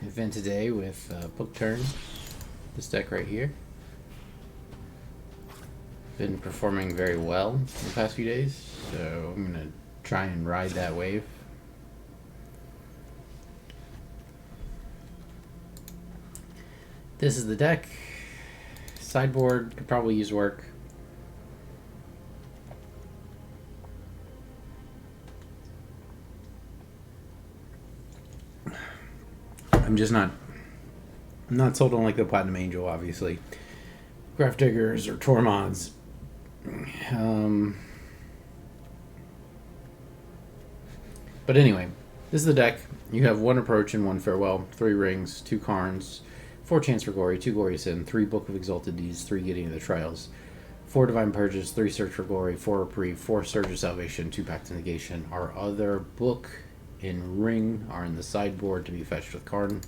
event today with book turn. This deck right here. Been performing very well in the past few days, so I'm gonna try and ride that wave. This is the deck. Sideboard could probably use work. I'm just not sold on like the Platinum Angel, obviously. Graph Diggers or Tormods. But anyway, this is the deck. You have 1 Approach and 1 Farewell, 3 Rings, 2 Karns, 4 Chance for Glory, 2 Glorious Sin, 3 Book of Exalted Deeds, 3 Getting of the Trials, 4 Divine Purges, 3 Search for Glory, 4 Reprieve, 4 Surge of Salvation, 2 Pact to Negation. Our other book and ring are in the sideboard to be fetched with Karn.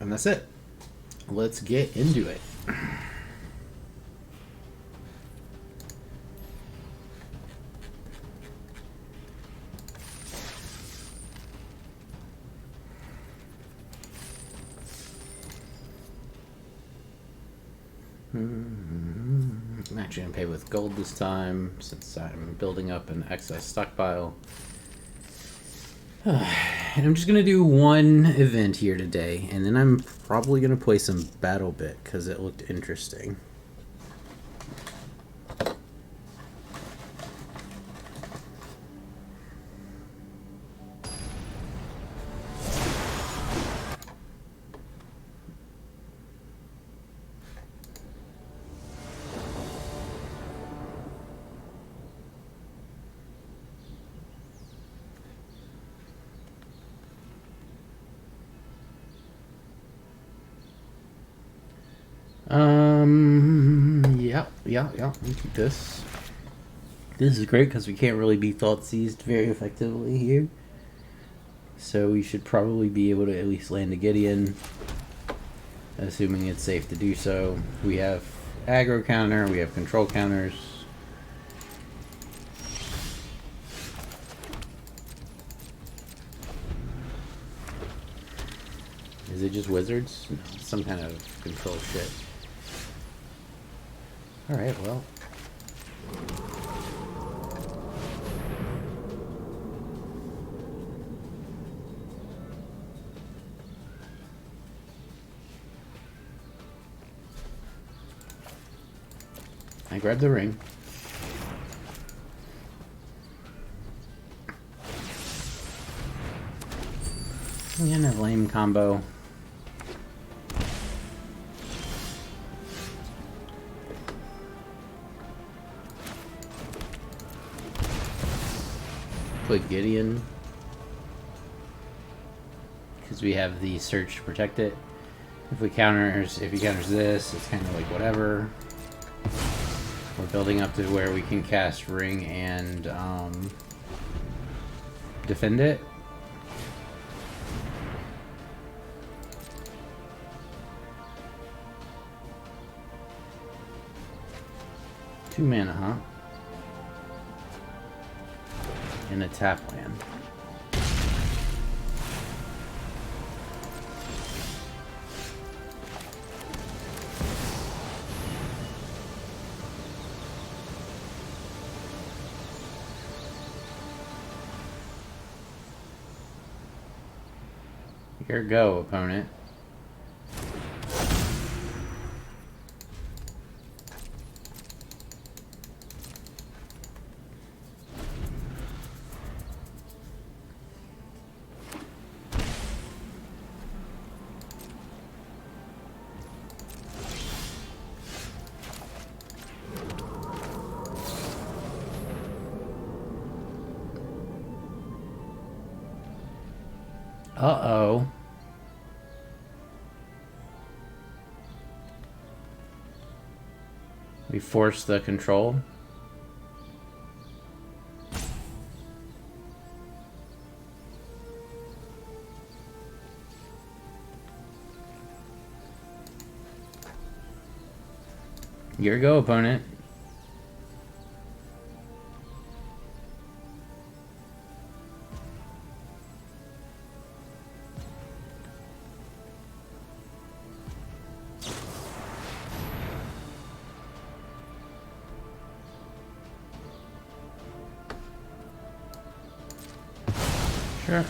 And that's it. Let's get into it. I'm actually going to pay with gold this time since I'm building up an excess stockpile. And I'm just going to do one event here today, and then I'm probably going to play some Battle Bit because it looked interesting. Yeah, let me keep this. This is great because we can't really be thought seized very effectively here. So we should probably be able to at least land a Gideon, assuming it's safe to do so. We have aggro counter, we have control counters. Is it just wizards? No, some kind of control shit. Alright, well. I grabbed the ring. And a lame combo. Put Gideon because we have the search to protect it. If he counters this, it's kind of like whatever. We're building up to where we can cast ring and defend it. Two mana, huh? In a tap land. Here go, opponent. Uh-oh. We force the control. Here go, opponent. Sure. If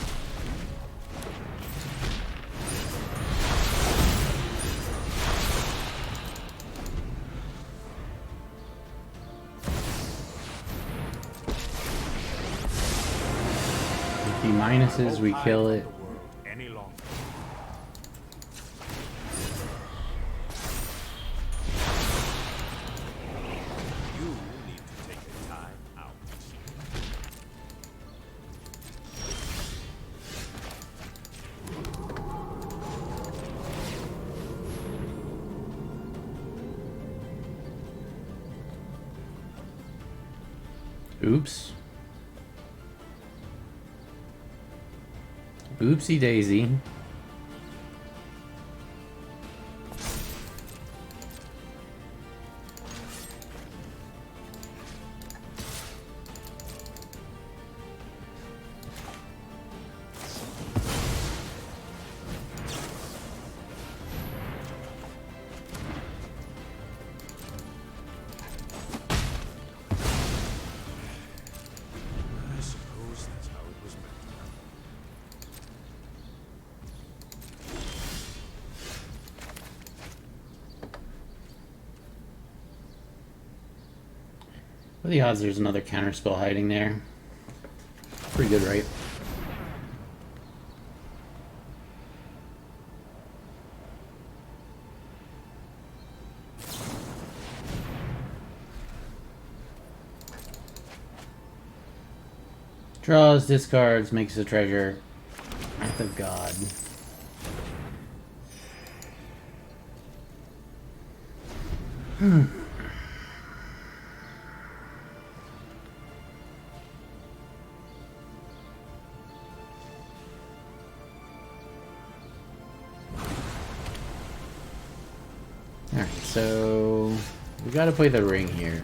he minuses, we kill it. Oops. Oopsie daisy. What are the odds there's another counterspell hiding there? Pretty good, right? Draws, discards, makes a treasure. Wrath of God. Alright, so we gotta play the ring here.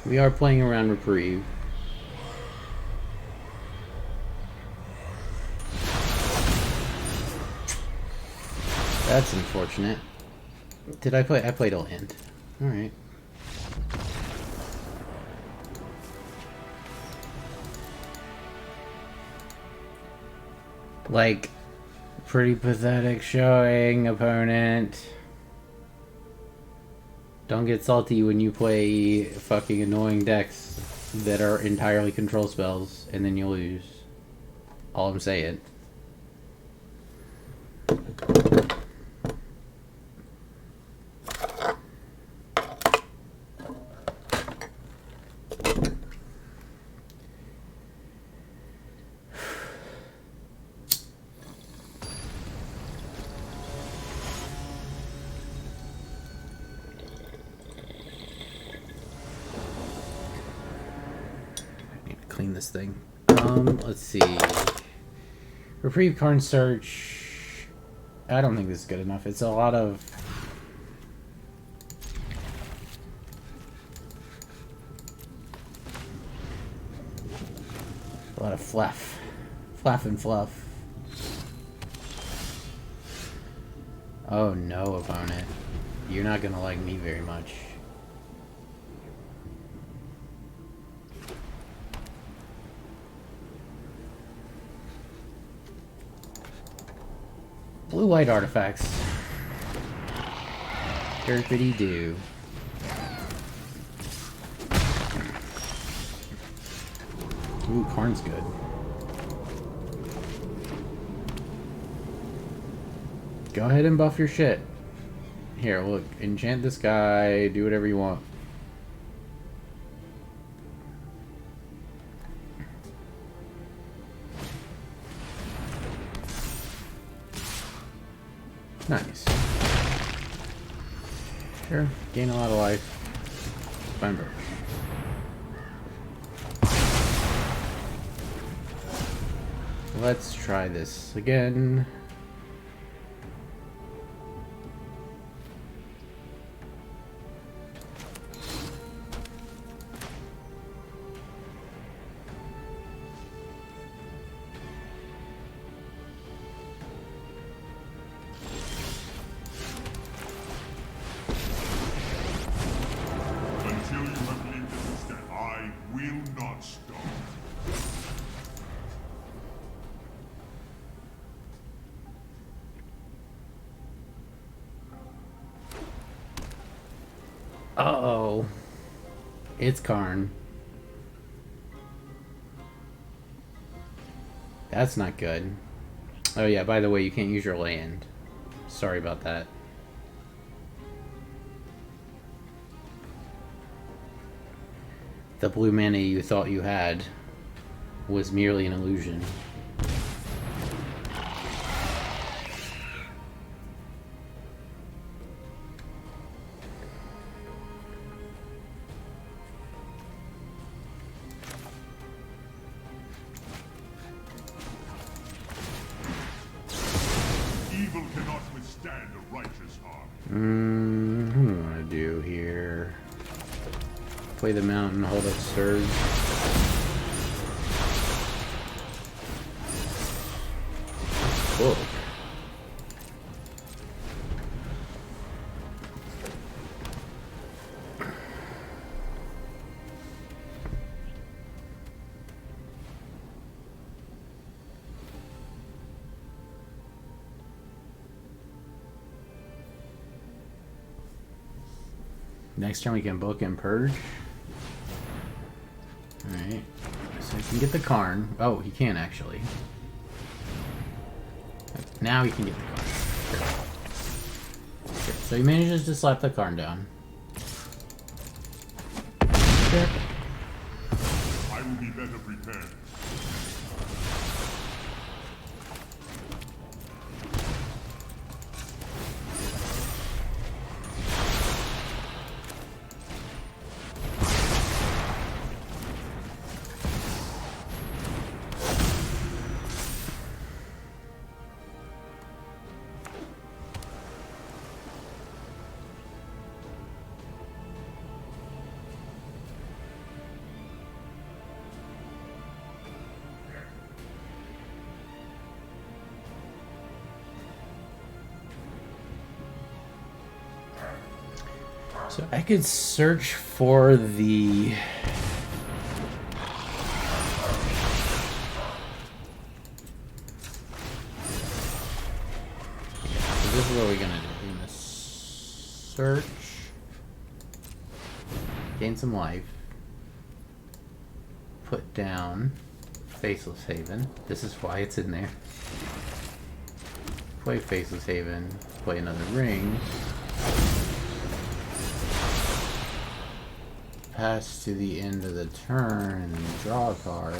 We are playing around Reprieve. That's unfortunate. Did I play? I played a land. Alright. Like, pretty pathetic showing, opponent. Don't get salty when you play fucking annoying decks that are entirely control spells, and then you lose. All I'm saying. Clean this thing. Let's see. Reprieve card search. I don't think this is good enough. It's a lot of fluff. Fluff and fluff. Oh no, opponent. You're not gonna like me very much. Blue-white artifacts. Derpity do. Ooh, Karn's good. Go ahead and buff your shit. Here, look. Enchant this guy. Do whatever you want. Nice. Sure, gain a lot of life. Fine bird. Let's try this again. Uh-oh. It's Karn. That's not good. Oh yeah, by the way, you can't use your land. Sorry about that. The blue mana you thought you had was merely an illusion. Evil cannot withstand a righteous heart. What do I want to do here? Play the mountain, hold up Surge. Whoa. Next turn we can book and purge. Alright. So he can get the Karn. Oh, he can actually. Now he can get the Karn. Sure. So he manages to slap the Karn down. Sure. I will be better prepared. So I could search for the... So this is what we're gonna do. We're gonna search, gain some life, put down Faceless Haven. This is why it's in there. Play Faceless Haven, play another ring. Pass to the end of the turn and draw a card.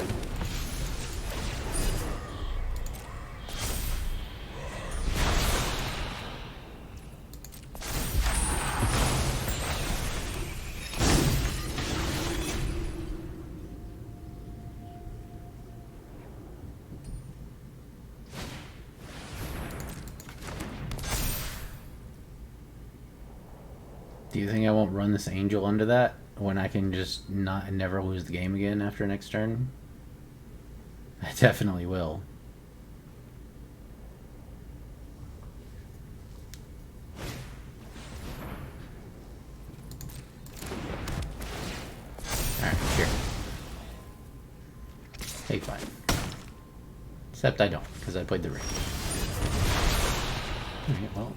Do you think I won't run this angel under that when I can just never lose the game again after next turn? I definitely will. Alright, here. Take 5. Except I don't, because I played the ring. Alright, well...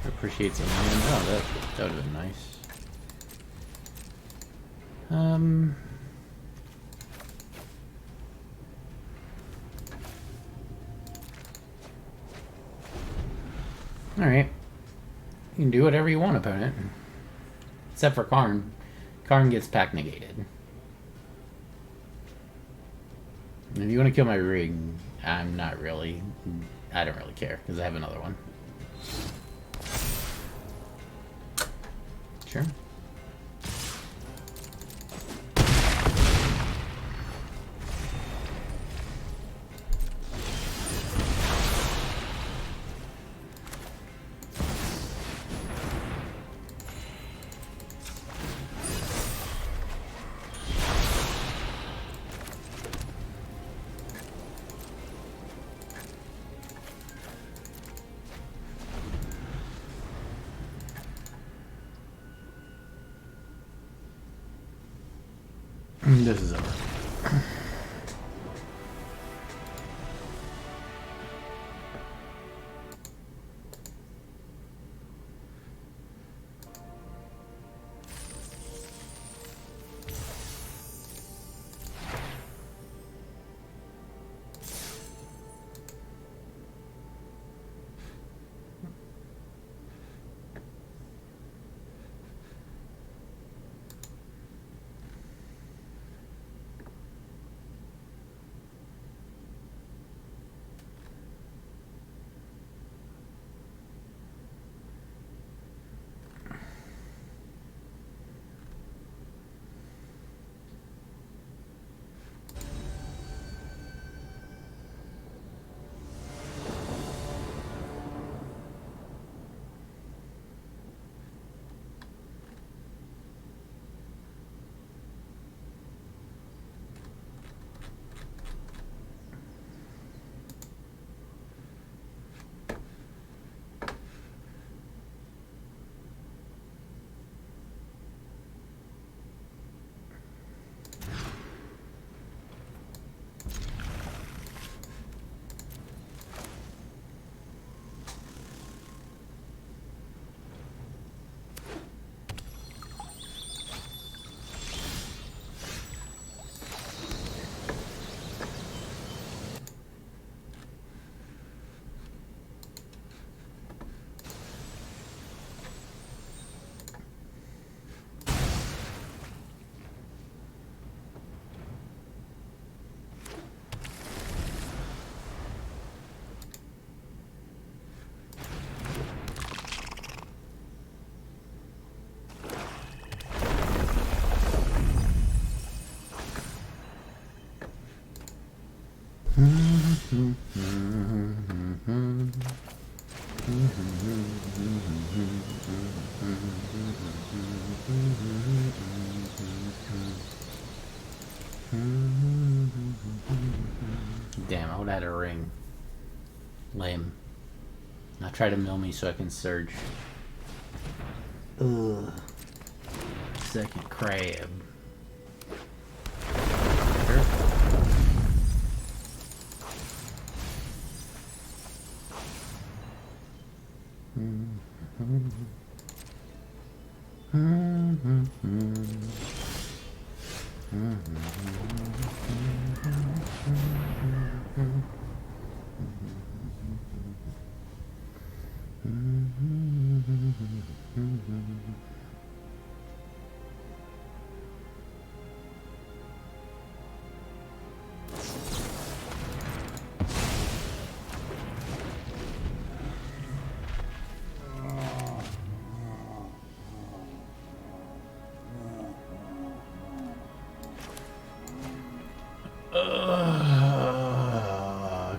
Appreciate some land. Oh, that would have been nice. Alright. You can do whatever you want, opponent. Except for Karn. Karn gets pack negated. If you want to kill my ring, I don't really care, because I have another one. Sure. This is over. Damn, I would have had a ring. Lame. Now try to mill me so I can surge. Ugh. Second crab.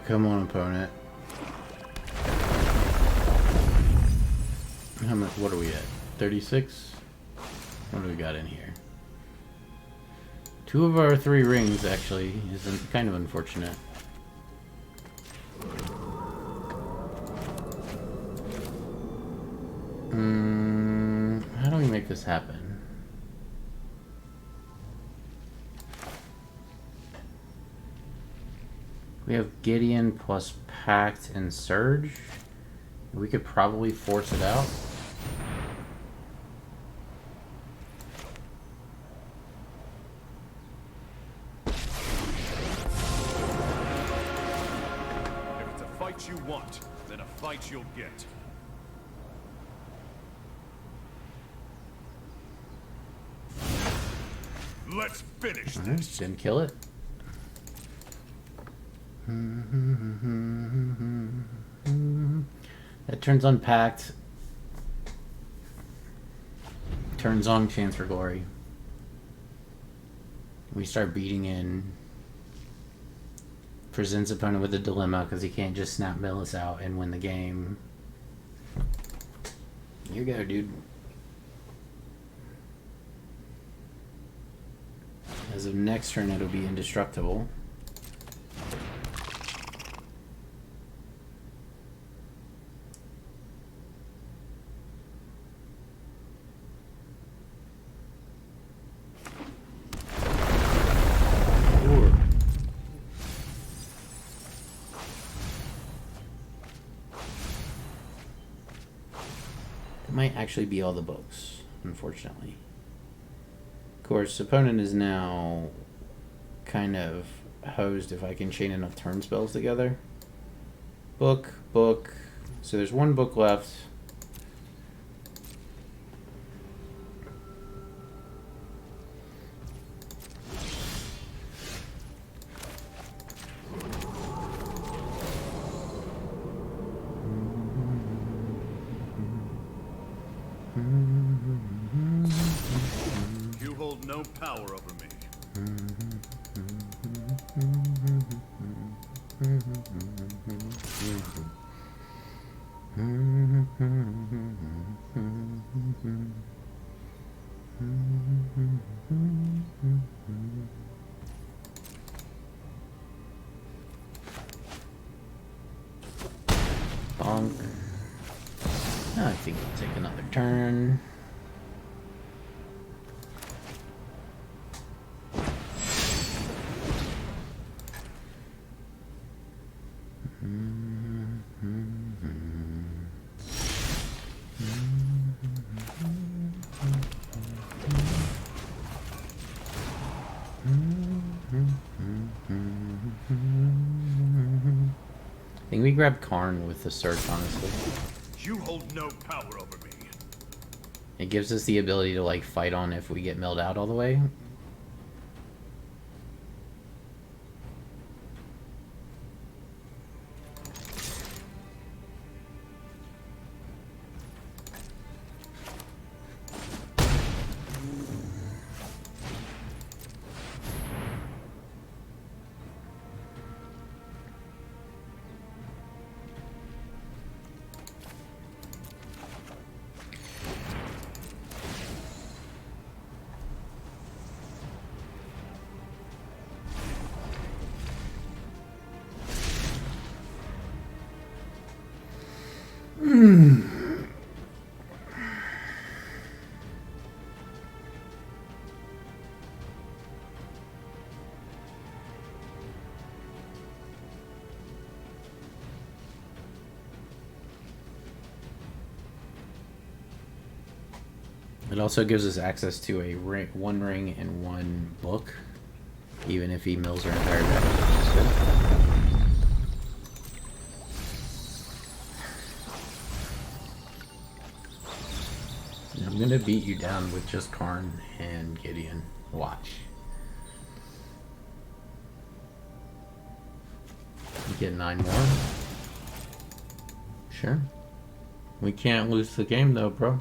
Come on, opponent. How much? What are we at? 36? What do we got in here? 2 of our 3 rings, actually, is kind of unfortunate. How do we make this happen? We have Gideon plus Pact and Surge. We could probably force it out. If it's a fight you want, then a fight you'll get. Let's finish this. Didn't kill it. That turns on Pact. Turns on Chance for Glory. We start beating in. Presents opponent with a dilemma because he can't just snap Millis out and win the game. You go, dude. As of next turn, it'll be indestructible. might actually be all the books, unfortunately. Of course, opponent is now kind of hosed if I can chain enough turn spells together. Book, book. So there's one book left. You hold no power over me. Bonk. I think we'll take another turn. I think we grab Karn with the search, honestly. You hold no power over me. It gives us the ability to like fight on if we get milled out all the way. It also gives us access to a one ring and one book, even if he mills our entire deck. I'm gonna beat you down with just Karn and Gideon. Watch. You get 9 more. Sure. We can't lose the game though, bro.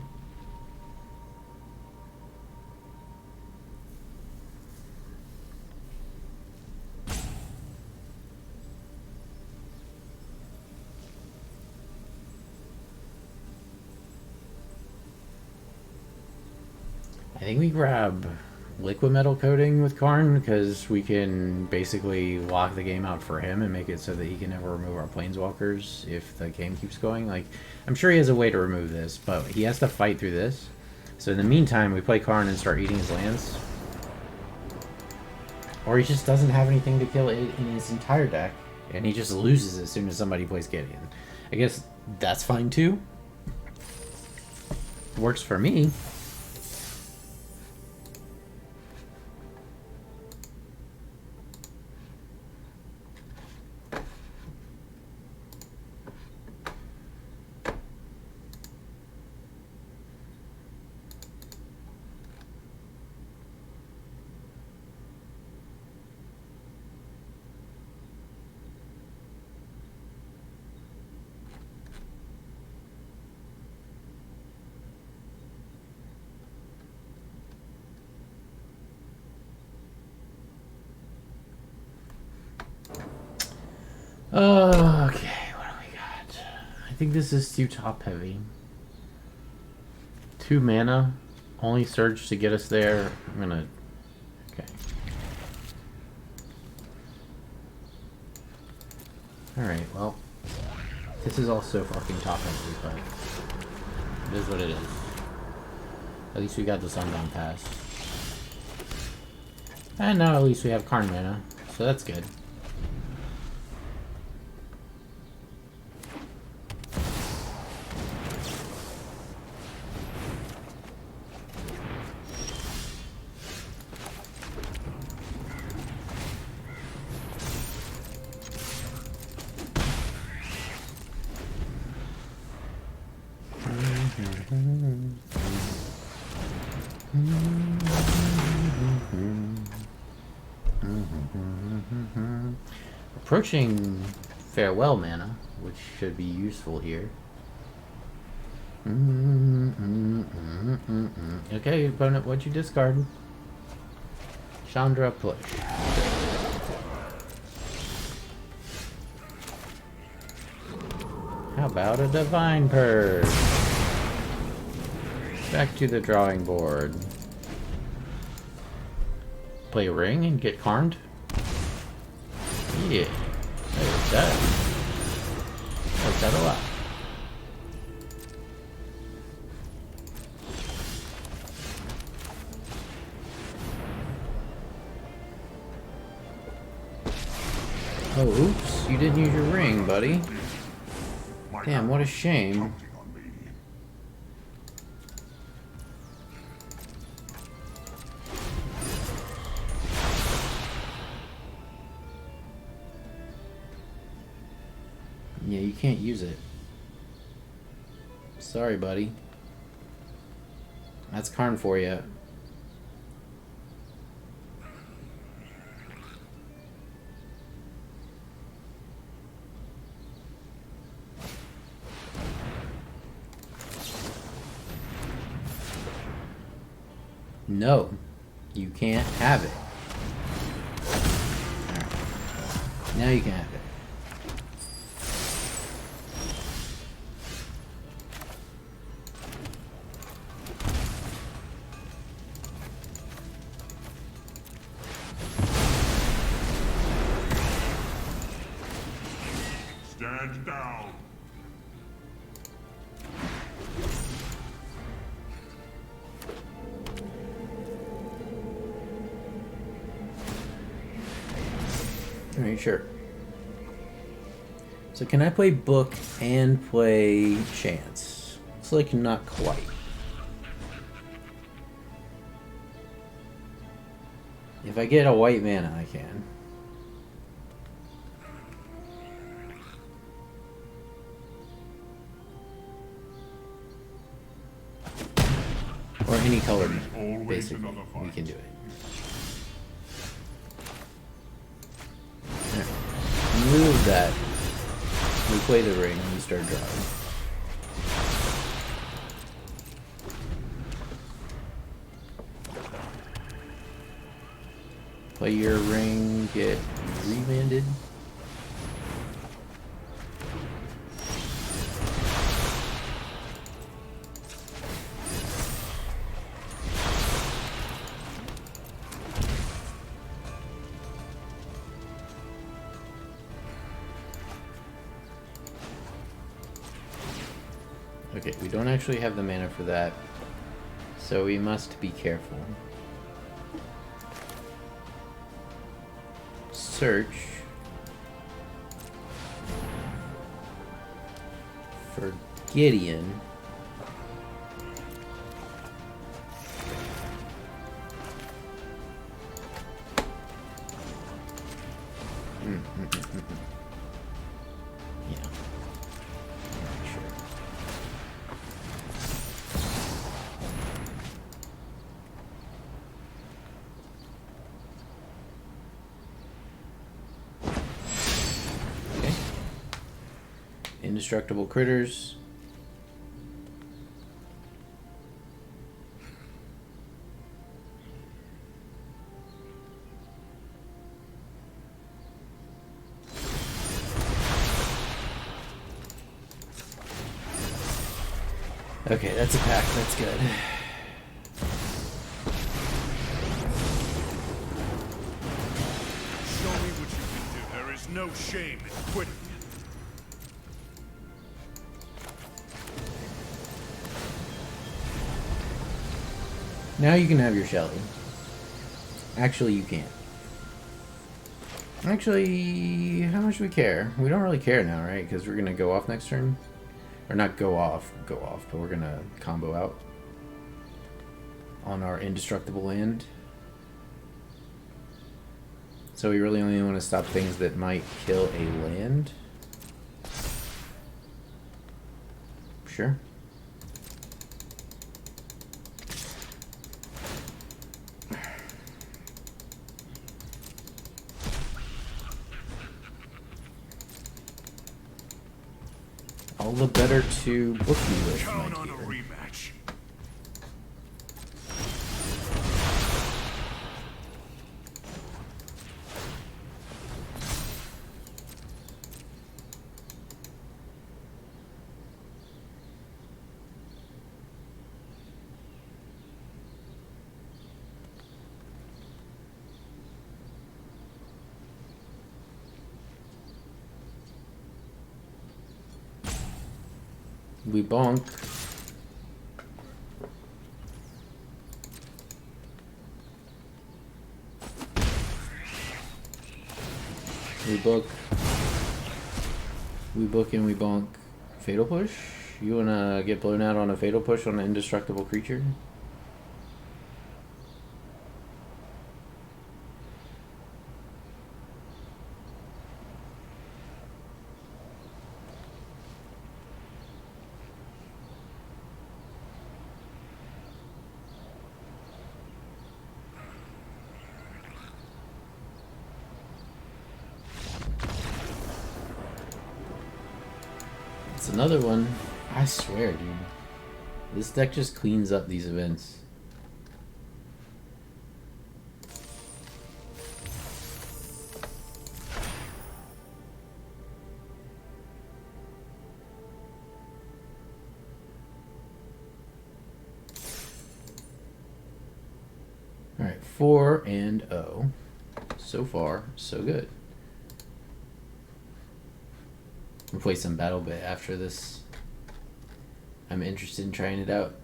I think we grab liquid metal coating with Karn because we can basically lock the game out for him and make it so that he can never remove our planeswalkers if the game keeps going. Like, I'm sure he has a way to remove this, but he has to fight through this. So in the meantime, we play Karn and start eating his lands. Or he just doesn't have anything to kill it in his entire deck, and he just loses as soon as somebody plays Gideon. I guess that's fine too. Works for me. Okay, what do we got? I think this is too top heavy. 2 mana, only surge to get us there. I'm gonna. Okay. Alright, well. This is also fucking top heavy, but it is what it is. At least we got the Sundown Pass. And now at least we have Karn mana, so that's good. approaching farewell mana, which should be useful here. Okay, opponent, what'd you discard? Chandra push. How about a Divine Purge? Back to the drawing board. Play a ring and get carned? Yeah. I like that. I like that a lot. Oh, oops. You didn't use your ring, buddy. Damn, what a shame. Yeah, you can't use it. Sorry, buddy. That's Karn for you. No, you can't have it. Alright. Now you can have it. Stand down. Alright, sure. So can I play Book and play Chance? It's like not quite. If I get a white mana, I can. Or any color, basically. We can do it. Move that. We play the ring and we start drawing. Play your ring, get remanded. Okay, we don't actually have the mana for that, so we must be careful. Search for Gideon. Yeah. Sure. Okay. Indestructible critters. Okay, that's a pack. That's good. Show me what you can do. There is no shame in quitting. Now you can have your Shelly. Actually, you can't. Actually, how much do we care? We don't really care now, right? Because we're going to go off next turn. Or not go off, but we're going to combo out on our indestructible land. So we really only want to stop things that might kill a land. Sure. all the better to book you with, my Count on a dear. rematch. We bonk. We book. We book and we bonk. Fatal push? You wanna get blown out on a fatal push on an indestructible creature? It's another one. I swear, dude. This deck just cleans up these events. Alright, 4-0. So far, so good. We'll play some Battle Bit after this. I'm interested in trying it out.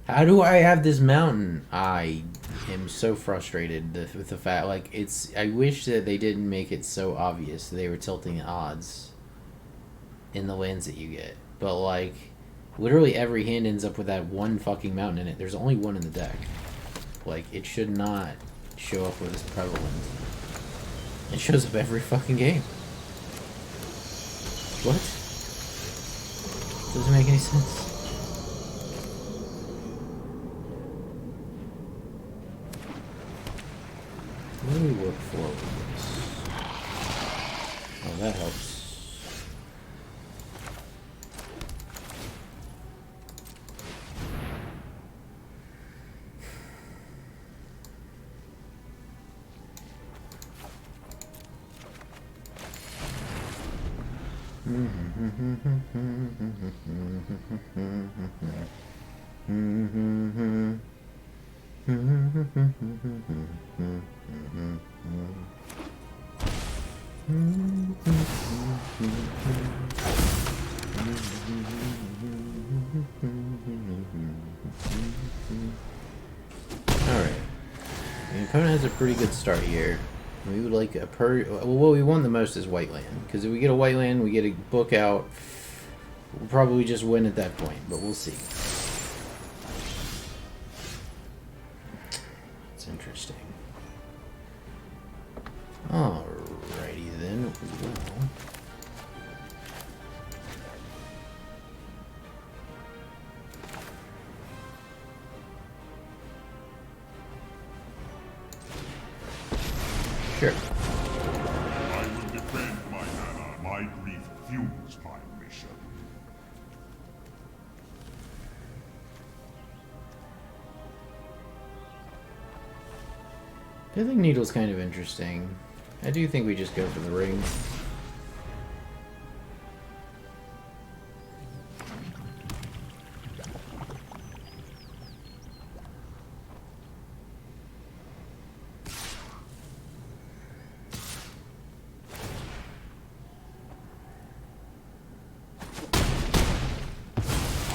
How do I have this mountain? I am so frustrated with the fact, like, it's, I wish that they didn't make it so obvious that they were tilting odds in the lands that you get. But, like, literally every hand ends up with that one fucking mountain in it. There's only one in the deck. Like, it should not show up with this prevalent. It shows up every fucking game. What? Doesn't make any sense. What do we work for with this? Oh, that helps. Alright. The opponent has a pretty good start here. We would like a well, what we want the most is white land. Because if we get a white land, we get a book out. We'll probably just win at that point, but we'll see. It's interesting. Alrighty then. Well. Sure. I will defend my mana. My grief fuels my mission. Pithing Needle's kind of interesting. I do think we just go for the ring.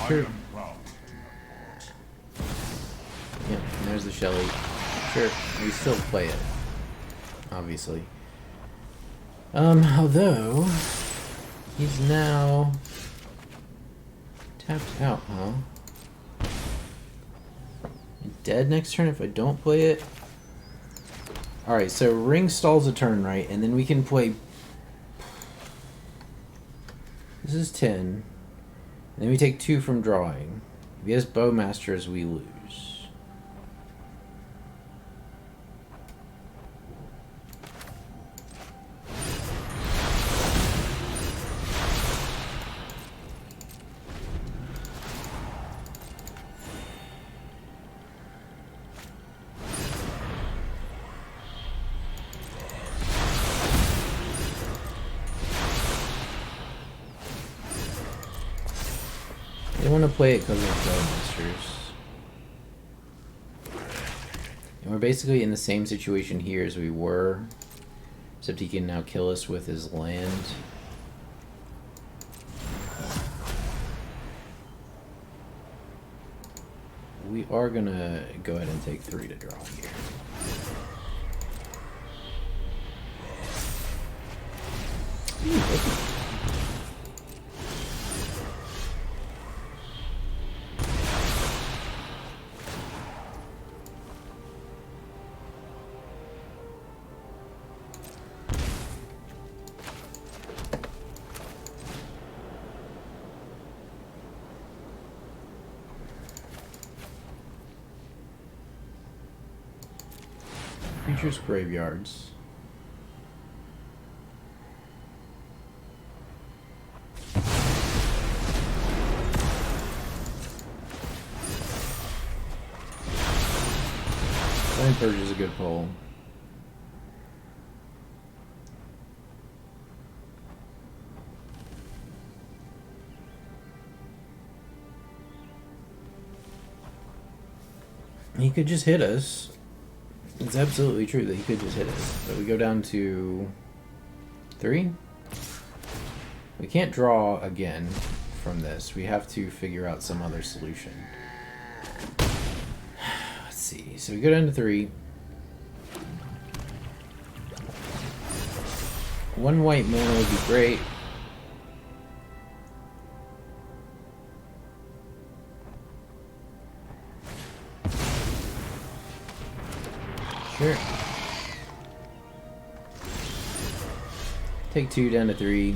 Sure. I am proud to report. Yep, and there's the Shelly. Sure, we still play it. Obviously. Although he's now tapped out, huh? Dead next turn if I don't play it. Alright, so ring stalls a turn, right? And then we can play... This is 10. And then we take 2 from drawing. If he has Bowmasters, we lose. I want to play it because of Bowmasters. And we're basically in the same situation here as we were, except he can now kill us with his land. We are gonna go ahead and take 3 to draw here. Ooh, Creatures graveyards. Flame Purge is a good pull. He could just hit us. It's absolutely true that he could just hit us. But we go down to 3. We can't draw again from this. We have to figure out some other solution. Let's see. So we go down to 3. 1 white mana would be great. Sure. Take 2 down to 3.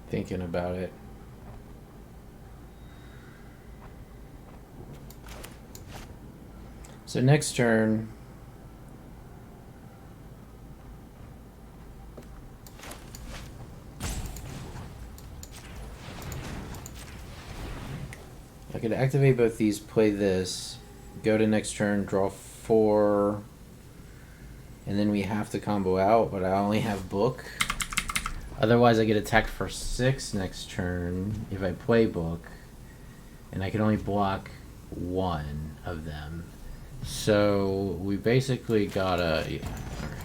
Thinking about it. So next turn, I could activate both these, play this, go to next turn, draw 4, and then we have to combo out, but I only have book. Otherwise, I get attacked for 6 next turn if I play book, and I can only block 1 of them. So we basically gotta. Yeah, all right.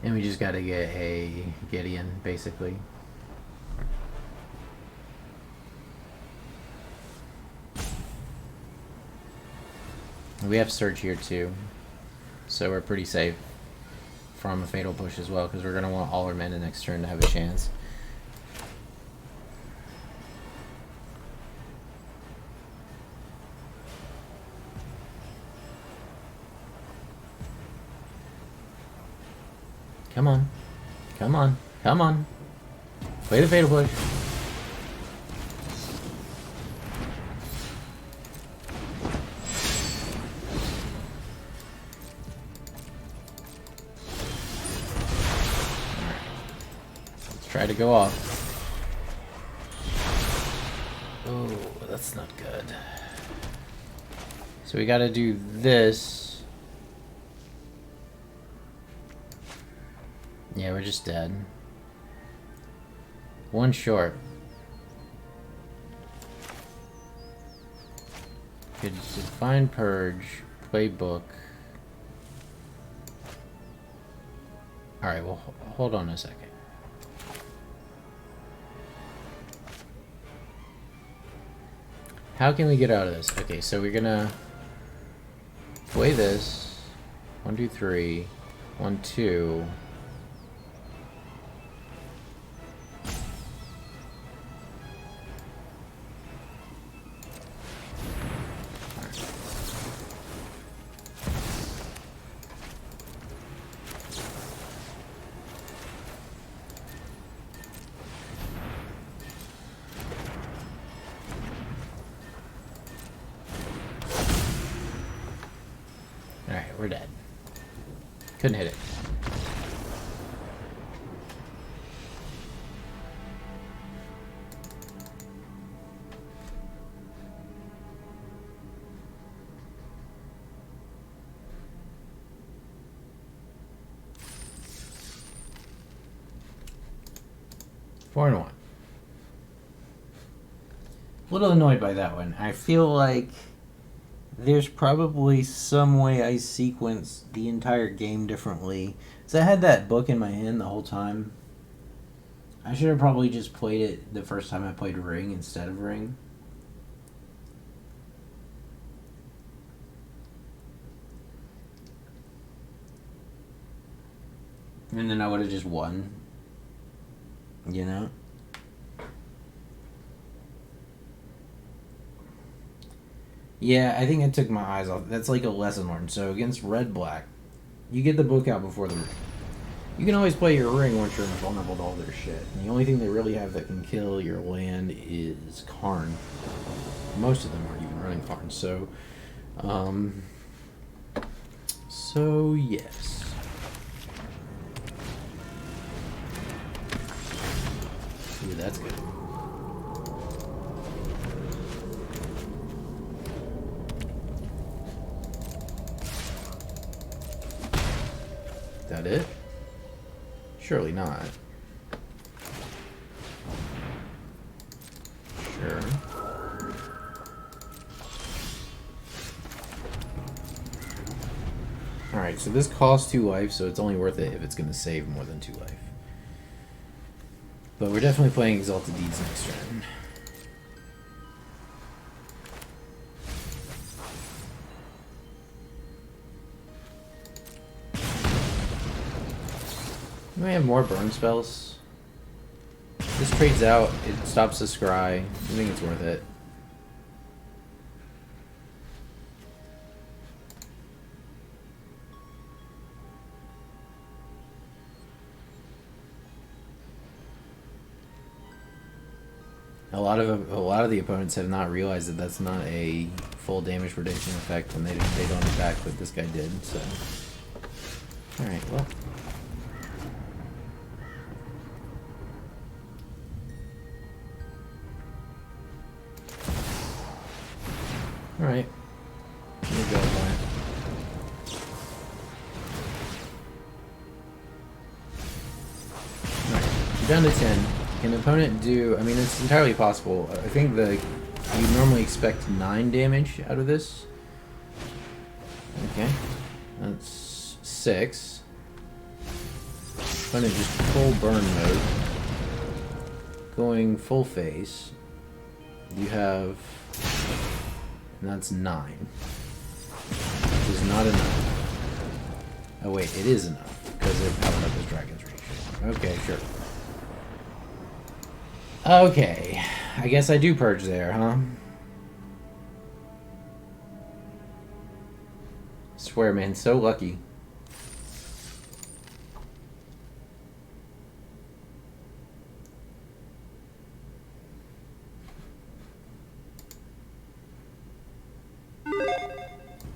And we just gotta get a Gideon, basically. We have Surge here too, so we're pretty safe from a Fatal Push as well, because we're gonna want all our mana next turn to have a chance. Come on. Come on. Come on. Play the Fatal Push. Alright. Let's try to go off. Oh, that's not good. So we gotta do this. Yeah, Yeah, we're just dead. One short. Could find Purge, play book. Alright, well, hold on a second. How can we get out of this? Okay, so we're gonna play this. 1, 2, 3. 1, 2. Alright, we're dead. Couldn't hit it. Four and 1. A little annoyed by that one. I feel like there's probably some way I sequenced the entire game differently. So I had that book in my hand the whole time. I should have probably just played it the first time I played Ring instead of Ring. And then I would have just won. You know? Yeah, I think I took my eyes off. That's like a lesson learned. So against red-black, you get the book out before the ring. You can always play your ring once you're invulnerable to all their shit. And the only thing they really have that can kill your land is Karn. Most of them aren't even running Karn. So, yes. Ooh, that's good. That it? Surely not. Sure. Alright, so this costs 2 life, so it's only worth it if it's going to save more than 2 life. But we're definitely playing Exalted Deeds next turn. We may have more burn spells. This trades out, it stops the scry. I think it's worth it. A lot of the opponents have not realized that that's not a full damage reduction effect when they don't attack, but this guy did. So, all right, well. All right. Here we go, Brian. All right, we're down to 10. Can an opponent do... I mean, it's entirely possible. I think you normally expect 9 damage out of this. Okay. That's 6. Opponent just full burn mode. Going full face. You have... And that's 9. Which is not enough. Oh wait, it is enough. Because it powered up his Dragon's Reach. Okay, sure. Okay, I guess I do purge there, huh? Swear, man, so lucky.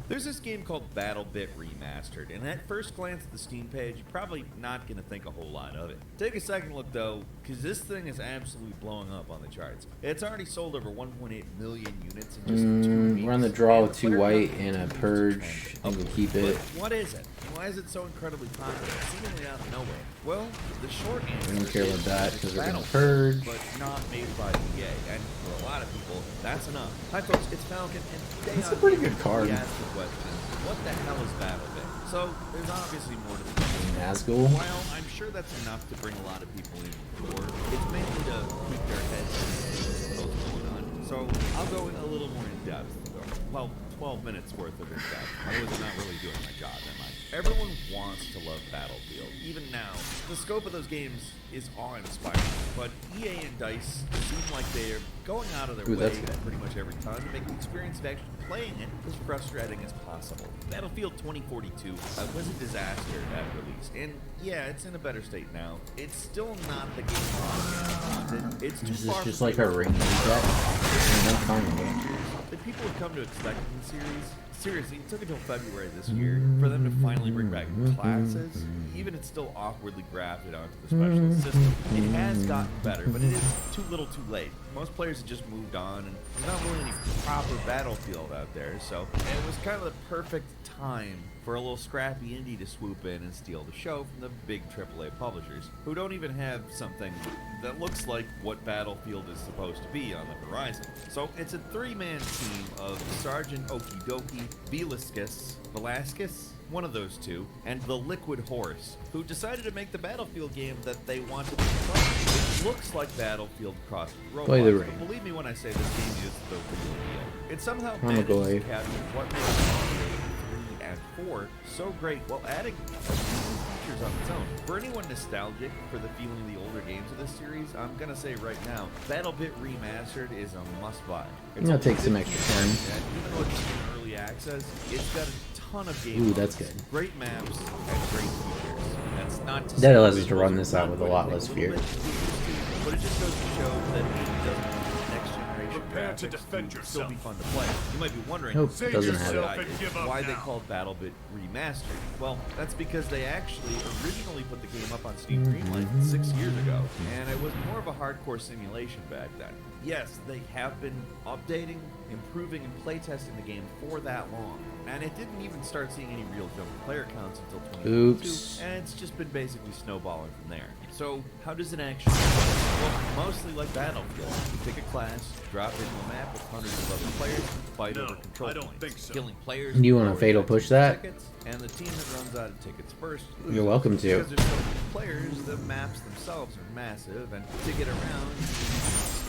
There's this game called BattleBit Remastered, and at first glance at the Steam page, you're probably not going to think a whole lot of it. Take a second look, though, because this thing is absolutely blowing up on the charts. It's already sold over 1.8 million units in just 2 weeks. We're on the draw and with the 2 player white count and a continues to purge. trend I think we'll upward. keep it. But what is it? Why is it so incredibly popular, seemingly out of nowhere? Well, the short answer We don't care about is that it's because we're gonna Battlefield, purge. but not made by EA. And for a lot of people, that's enough. Hi folks, it's Falcon, and today That's a on pretty Game, good card. we asked the question, what the hell is BattleBit? So, there's obviously more to the game. Nazgul. While I'm sure that's enough to bring a lot of people in the door, it's mainly to keep their heads in what's going on. So I'll go a little more in depth. Well, 12 minutes worth of in depth. I was not really doing my job, am I? Everyone wants to love Battlefield. Even now, the scope of those games is awe-inspiring, but EA and DICE seem like they're going out of their way pretty much every time to make the experience of actually playing it as frustrating as possible. Battlefield 2042 was a disaster at release, and yeah, it's in a better state now. It's still not the game a lot of fans wanted. It's too This far is just from like the a ring deck. that people have come to expect in the series. Seriously, it took until February this year for them to finally bring back classes. Even it's still awkwardly grafted onto the special system. It has gotten better, but it is too little too late. Most players have just moved on, and there's not really any proper Battlefield out there, so it was kind of the perfect time for a little scrappy indie to swoop in and steal the show from the big AAA publishers, who don't even have something that looks like what Battlefield is supposed to be on the horizon. So it's a 3-man team of Sergeant Okidoki, Velasquez, one of those two, and the Liquid Horse, who decided to make the Battlefield game that they wanted to become. It looks like Battlefield crossed with Play the Roblox, ring. but believe me when I say this game is the real deal. It somehow I'm a manages goy. to capture what makes Battlefield 3 and 4 so great while adding features on its own. For anyone nostalgic for the feeling of the older games of this series, I'm gonna say right now, BattleBit Remastered is a must-buy. It'll take some extra time. Even though it's in early access, it's got a ton of game Ooh, modes, that's good. great maps, and great features. That's not to That say allows us to visuals run are this out not with a going lot to take less little fear. bit to get used to, but it just goes to show that it doesn't need next generation Prepare to graphics defend to still be yourself. fun to play. You might be wondering, Nope, Save doesn't have yourself it. and give up why they now. called BattleBit Remastered. Well, that's because they actually originally put the game up on Steam Greenlight 6 years ago, and it was more of a hardcore simulation back then. Yes, they have been updating, improving, and playtesting the game for that long, and it didn't even start seeing any real jump in player counts until 2022, Oops. and it's just been basically snowballing from there. So, how does it actually work? Well, mostly like Battlefield. You pick a class, drop into a map with hundreds of other players, and fight No, over control I don't points, think so. killing players. You want a throwing fatal attacks push and that? tickets, and the team that runs out of tickets first You're loses. welcome to. Because there's so many players, the maps themselves are massive, and to get around,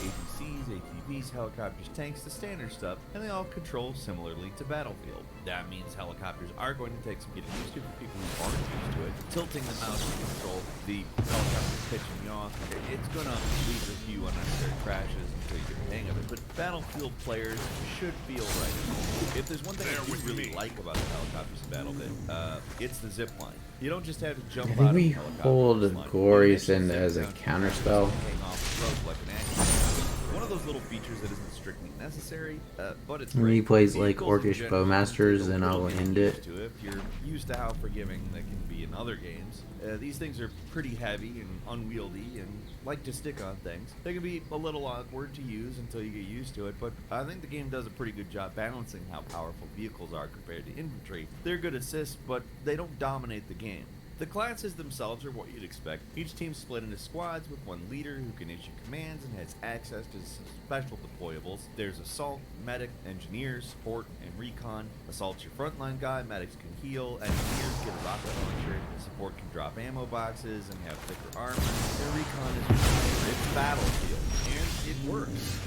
APCs, ATVs, helicopters, tanks, the standard stuff, and they all control similarly to Battlefield. That means helicopters are going to take some getting used to for people who aren't used to it. Tilting the mouse to control the helicopter pitching you off, it's going to leave a few unnecessary crashes until you get the hang of it, but Battlefield players should feel right at home. If there's one thing I do really like about the helicopters in BattleBit, it's the zip line. You don't just have to jump I out think of we the helicopter hold and slide. Glorious You in actually as zip a down counter to spell. hang off the rope like an action. One of those little features that isn't strictly necessary, but it's When he great. plays like Vehicles in Orcish general Bowmasters, take a then little I'll getting end used it. to If you're used to how forgiving they can be in other games, these things are pretty heavy and unwieldy and like to stick on things. They can be a little awkward to use until you get used to it, but I think the game does a pretty good job balancing how powerful vehicles are compared to infantry. They're good assists, but they don't dominate the game. The classes themselves are what you'd expect. Each team's split into squads with one leader who can issue commands and has access to some special deployables. There's Assault, Medic, Engineers, Support, and Recon. Assault's your frontline guy, Medics can heal, Engineers get a rocket launcher, Support can drop ammo boxes and have thicker armor, and Recon is your sniper. It's Battlefield, and it works.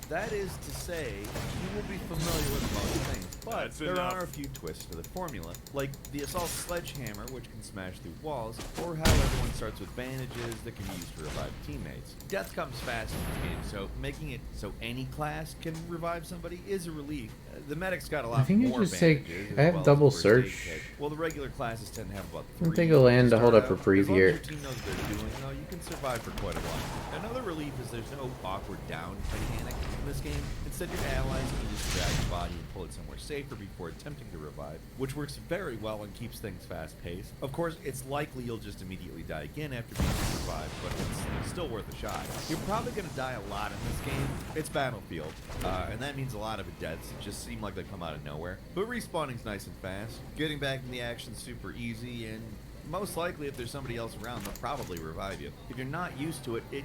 That is to say, you will be familiar with most things, but That's there enough. are a few twists to the formula, like the Assault Sledgehammer, which can smash through walls, or how everyone starts with bandages that can be used to revive teammates. Death comes fast in this game, so making it so any class can revive somebody is a relief. The Medic's got a lot I think I more just take. bandages, I as have well as double a first aid search. kit. Well, the regular classes tend to have about I'll 3. take a land to hold up start out. reprieve As long as here. your team knows what they're doing, though, you can survive for quite a while. Another relief is there's no awkward down mechanic in this game. Instead, your allies can just drag your body and pull it somewhere safer before attempting to revive, which works very well and keeps things fast-paced. Of course, it's likely you'll just immediately die again after being revived, but it's still worth a shot. You're probably going to die a lot in this game. It's Battlefield, and that means a lot of the deaths just seem like they come out of nowhere. But respawning's nice and fast. Getting back in the action's super easy, and most likely, if there's somebody else around, they'll probably revive you. If you're not used to it, it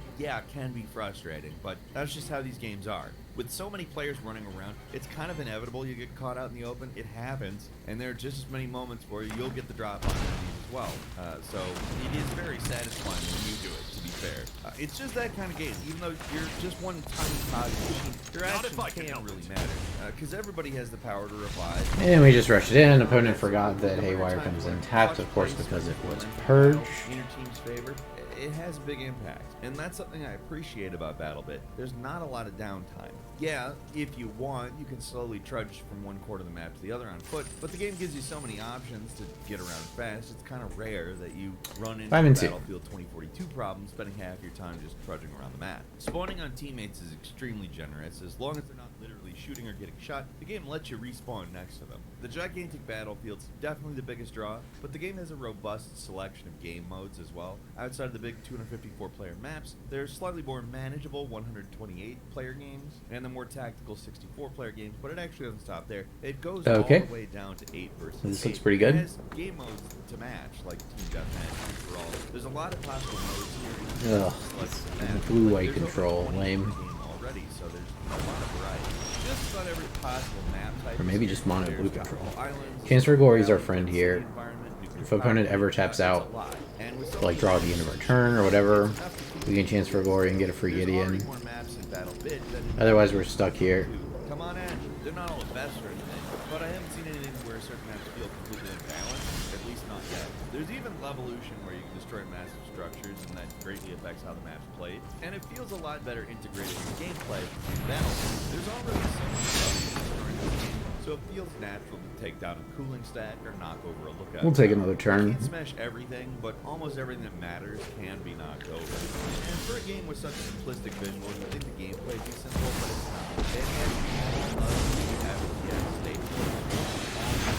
can be frustrating, but that's just how these games are. With so many players running around, it's kind of inevitable you get caught out in the open. It happens, and there are just as many moments where you'll get the drop on enemies as well. So it is very satisfying when you do it, to be fair. It's just that kind of game. Even though you're just one tiny cog in the machine, your actions can't really matter, because everybody has the power to revive. And we just rushed it in. Opponent forgot that Haywire comes in tapped, of course, because it was Purge. In your team's favor, it has a big impact, and that's something I appreciate about BattleBit. There's not a lot of downtime. Yeah, if you want, you can slowly trudge from one corner of the map to the other on foot, but the game gives you so many options to get around fast, it's kind of rare that you run into Battlefield 2042 problems spending half your time just trudging around the map. Spawning on teammates is extremely generous. As long as they're not literally shooting or getting shot, the game lets you respawn next to them. The gigantic battlefield's definitely the biggest draw, but the game has a robust selection of game modes as well. Outside of the big 254-player maps, there's slightly more manageable 128-player games, and the more tactical 64-player games, but it actually doesn't stop there. It goes all the way down to 8 versus 8. This looks pretty good. It has game modes to match, like Team Deathmatch, Free for All. There's a lot of possible modes here. Ugh, blue-white control, lame. Already, so there's a lot of variety. Just about every possible map type. Or maybe just mono blue There's control. islands, Chance for Gory is our friend here. environment, If opponent ever taps out, and with so like many draw at the end of our turn or whatever, we can chance for Gory and get a free there's Gideon. already more maps in BattleBit than in Otherwise, we're stuck here. Come on in. They're not all the best or anything, but I haven't seen anything where certain maps feel completely imbalanced, at least not yet. There's even Levolution where you can destroy massive structures, and that greatly affects how the map's played, and it feels a lot better integrated in gameplay in Battlefield. There's already so many Levolutions in this game, so it feels natural to take down a cooling stack or knock over a lookout. We'll take another turn. You can't smash everything, but almost everything that matters can be knocked over. And for a game with such a simplistic visual, you think the gameplay would be simple, but it's not. It has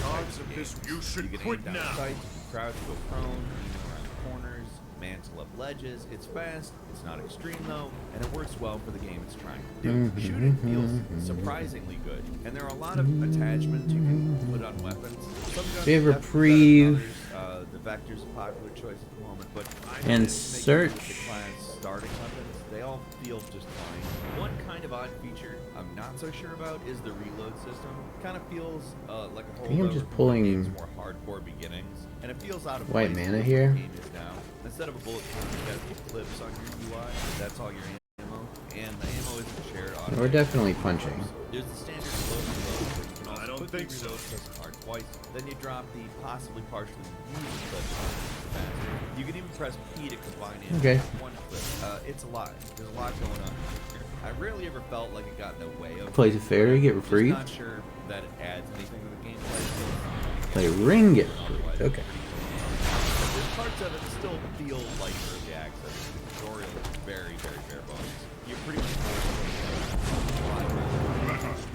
Odds of this, you should quit down now. sights, you can crouch, go prone, aim around corners, mantle up ledges. It's fast, it's not extreme though, and it works well for the game it's trying to do. Shooting feels surprisingly good, and there are a lot of attachments you can put on weapons. Some guns We have are definitely reprieve. better than others. The Vector's a popular choice at the moment, but And the search. class starting weapons, they all feel just fine. One kind of odd feature I'm not so sure about is the reload system. Kind of feels like a whole think I'm just pulling more hardcore beginnings, and it feels out of white place mana with here. what the game is now. Instead of a bullet time, you have the clips on your UI. That's all your ammo, and the ammo isn't shared. We're definitely punching. There's the standard slow reload, where you can also I don't quickly think so. reload pressing hard twice. Then you drop the possibly partially used clip faster. You can even press P to combine it Okay. with one clip. It's a lot. There's a lot going on here. I rarely ever felt like it got in the way of. Play to fairy, get Just reprieve. not sure that it adds anything to the gameplay. Play ring, get reprieve. Okay. There's parts of it that still feel like early access. The tutorial is very, very bare bones. You're pretty much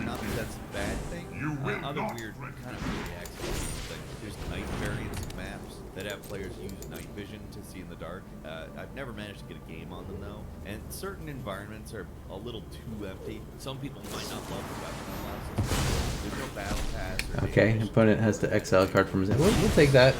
not that that's a bad thing. You will Other not weird regret kind of early access things. There's night variants of maps that have players use night vision to see in the dark. I've never managed to get a game on them though, and certain environments are a little too empty. Some people might not love the weapon unless there's no battle pass. Or Okay, opponent has to exile a card from his hand. We'll take that.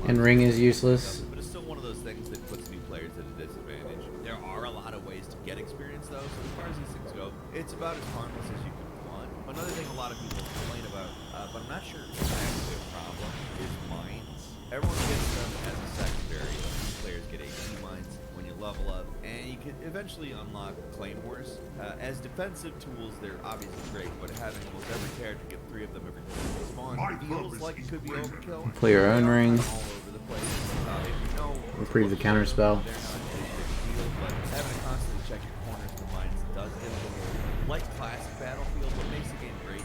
And ring is useless. But it's still one of those things that puts new players at a disadvantage. There are a lot of ways to get experience though, so as far as these things go, it's about as harmless as you can want. Another thing a lot of people complain about, but I'm not sure it's actually a problem, is mines. Everyone gets them as a secondary, but new players get AP mines when you level up, and you can eventually unlock claymores. As defensive tools, they're obviously great, but having almost every character get 3 of them every time they spawn feels like it could be overkill. Play your own ring. All over the place. If you know Reprieve the counter spell. they're not a big deal, but having to constantly check your corners for mines does get a little like classic Battlefield. What makes the game great?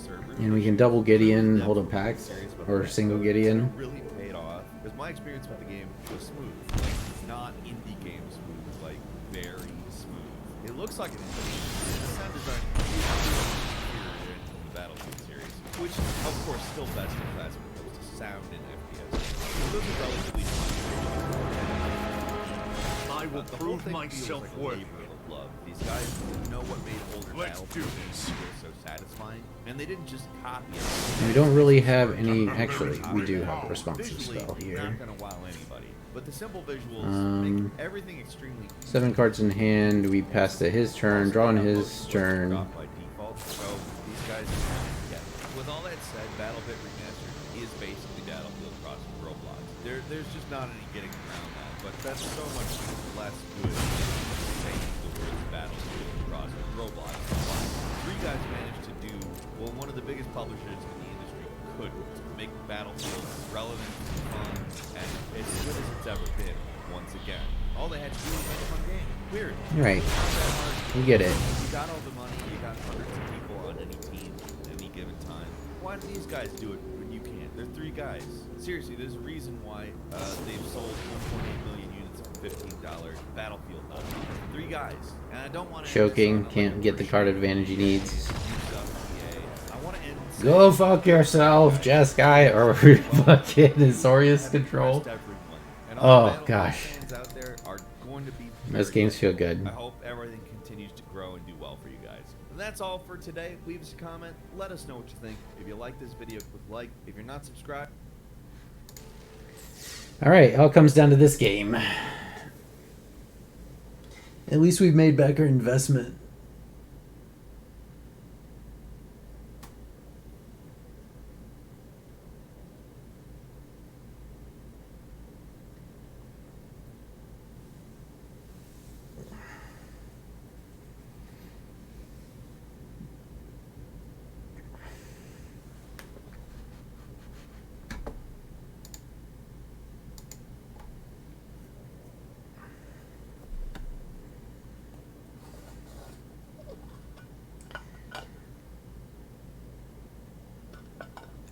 servers. And we can double Gideon, hold up packs, or single Gideon. Really paid off because my experience with the game was smooth, like not indie game smooth, like very smooth. It looks like an indie game. The sound design is superior to the Battlefield series, which is of course still best in class when it comes to sound in FPS. Those are relatively I will the whole prove thing myself feels like a worthy. labor of love. These guys know what made older Let's do Battlefield this. feel so satisfying, and they didn't just copy it. We don't really have any. Actually, we do have a responsive Visually, spell here. not gonna wow anybody, but the simple visuals make everything extremely. 7 cards in hand. We pass to his turn. Draw on his turn. Drop by default, so these guys. Yeah. With all that said, Battlebit Remastered is basically Battlefield crossing Roblox. There's just not any getting around that, but that's so much less good than saying the words Battlefield crossing Roblox. Three guys managed to do well. One of the biggest publishers in the industry could make Battlefield relevant, fun, and as good as it's ever been. Once again, all they had to do was make a fun game. Weird. Right. Not that hard. We get it. You got all the money, you got hundreds of people on any team at any given time. Why do these guys do it when you can't? They're three guys. Seriously, there's a reason why they've sold 1.8 million units of $15 Battlefield novels. Three guys. And I don't want to Choking. Can't get the card advantage he needs. I want to end Go fuck yourself, Jeskai, or fucking Azorius control. Oh, gosh. Those games feel good. I hope everything continues to grow and do well for you guys. And that's all for today. Leave us a comment. Let us know what you think. If you like this video, click like. If you're not subscribed, Alright, it all comes down to this game. At least we've made back our investment.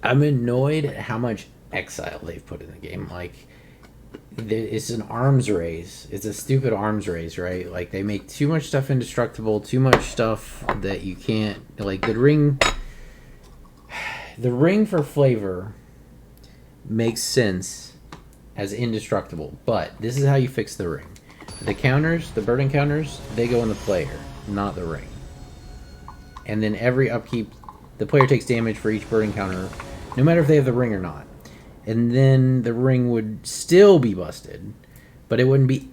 I'm annoyed at how much exile they've put in the game. Like, it's an arms race. It's a stupid arms race, right? Like, they make too much stuff indestructible, too much stuff that you can't... Like, the ring for flavor makes sense as indestructible, but this is how you fix the ring. The counters, the burden counters, they go in the player, not the ring. And then every upkeep, the player takes damage for each burden counter, no matter if they have the ring or not. And then the ring would still be busted, but it wouldn't be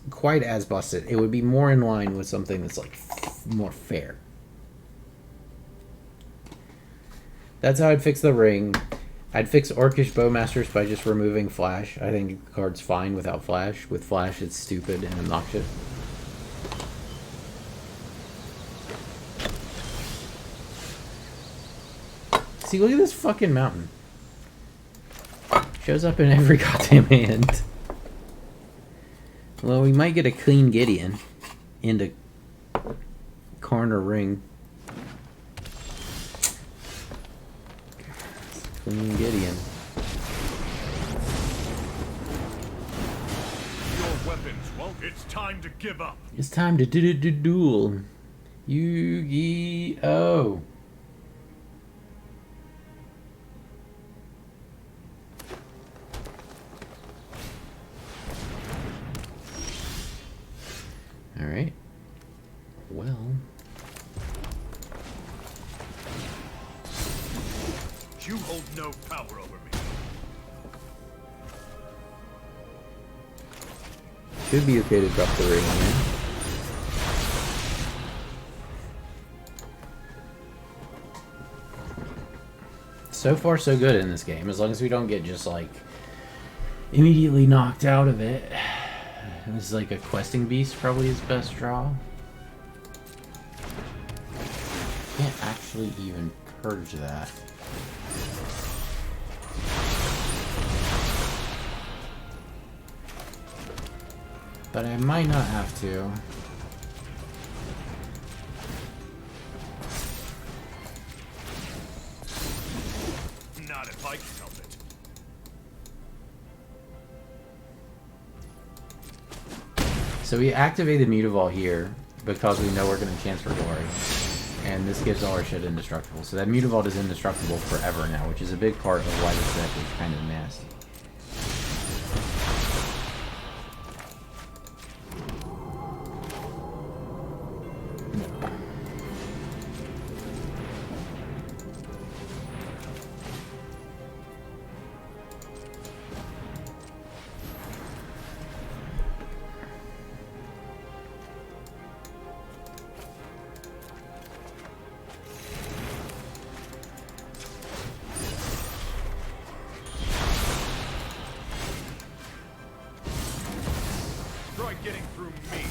quite as busted. It would be more in line with something that's like more fair. That's how I'd fix the ring. I'd fix Orcish Bowmasters by just removing Flash. I think the card's fine without Flash. With Flash, it's stupid and obnoxious. See, look at this fucking mountain. Shows up in every goddamn hand. Well, we might get a clean Gideon into corner ring. Clean Gideon. Your weapons won't. It's time to give up. It's time to duel. Yu-Gi-Oh! Alright. Well. You hold no power over me. Should be okay to drop the ring on there. So far, so good in this game. As long as we don't get just, like, immediately knocked out of it. This is like a questing beast, probably his best draw. Can't actually even purge that. But I might not have to. So we activated Mutavault here because we know we're going to chance for glory. And this gives all our shit indestructible. So that Mutavault is indestructible forever now, which is a big part of why this deck is kind of nasty. Try getting through me.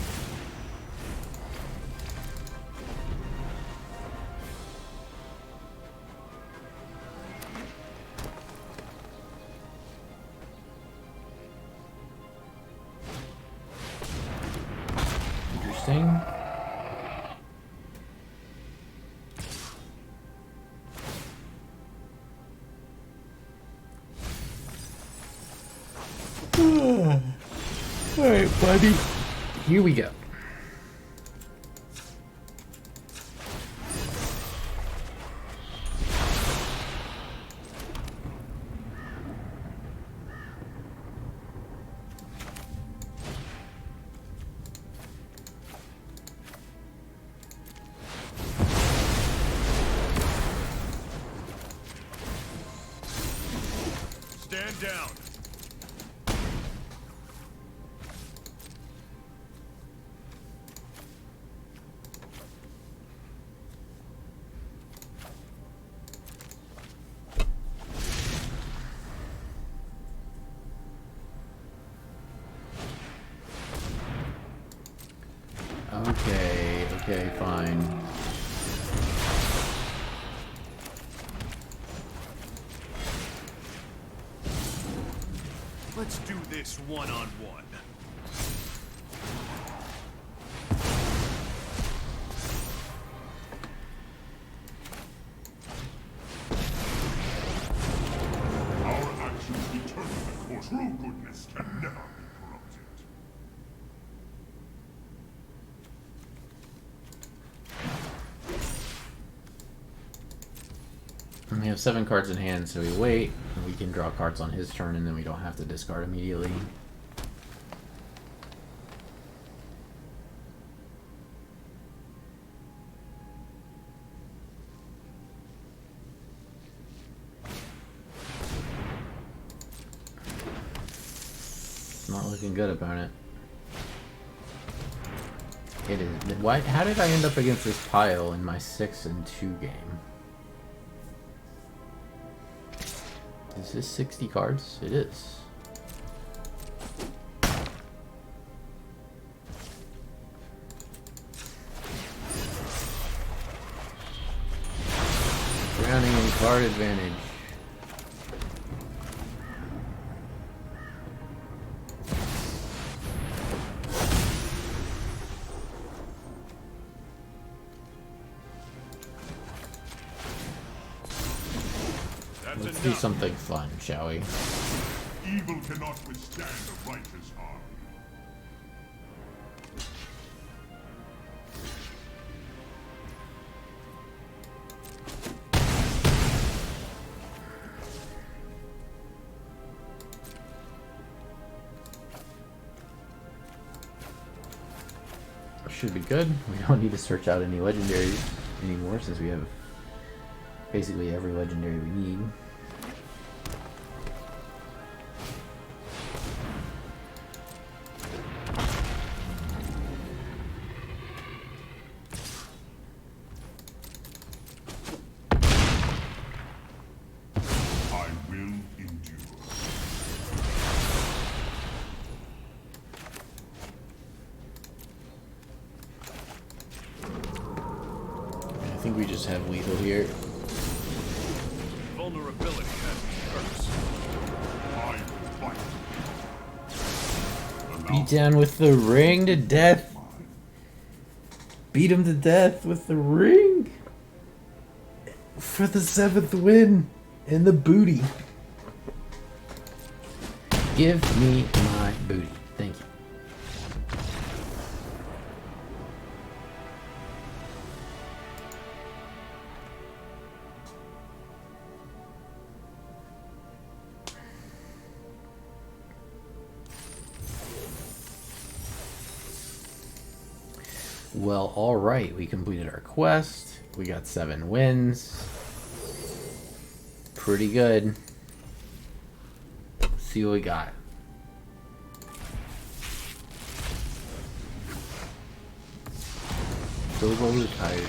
Interesting. Alright, buddy. Here we go. Stand down. Okay, fine. Let's do this one-on-one. Our actions determine the course. True goodness can never be corrupted. We have 7 cards in hand, so we wait, and we can draw cards on his turn, and then we don't have to discard immediately. Not looking good, opponent. It is. Why? How did I end up against this pile in my 6-2 game? Is this 60 cards? It is. Drowning in card advantage. Let's do something fun, shall we? Evil cannot withstand a righteous arm. Should be good. We don't need to search out any legendaries anymore since we have basically every legendary we need. I will endure. I think we just have lethal here. Vulnerability has its curse. I will fight. Beat down with the ring to death. Beat him to death with the ring. For the 7th win in the booty. Give me my booty. Thank you. Well, alright, we completed our quest. We got 7 wins. Pretty good. Let's see what we got. Bo1 retired.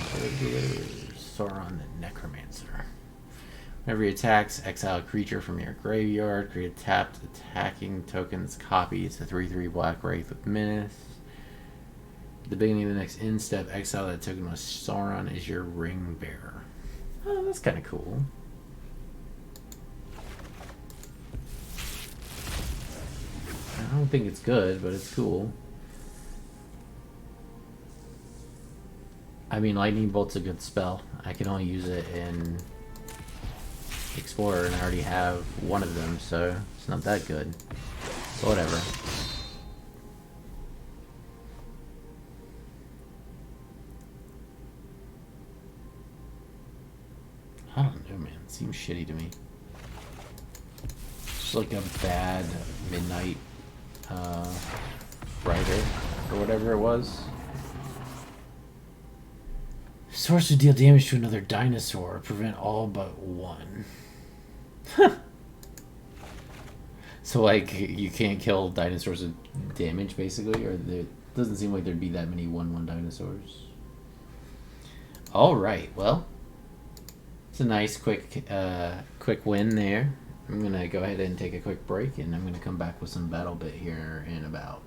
Sauron the Necromancer. Whenever he attacks, exile a creature from your graveyard. Create a tapped attacking tokens copy. It's a 3/3 black wraith with menace. At the beginning of the next end step, exile that token with Sauron is your ring bearer. Oh, that's kind of cool. I don't think it's good, but it's cool. I mean, Lightning Bolt's a good spell. I can only use it in Explorer, and I already have one of them, so it's not that good. But whatever. I don't know, man. It seems shitty to me. It's like a bad midnight writer, or whatever it was. Source would deal damage to another dinosaur, prevent all but one. So, like, you can't kill dinosaurs with damage, basically? Or there doesn't seem like there'd be that many 1/1 dinosaurs. Alright, well. It's a nice, quick win there. I'm going to go ahead and take a quick break, and I'm going to come back with some Battle Bit here in about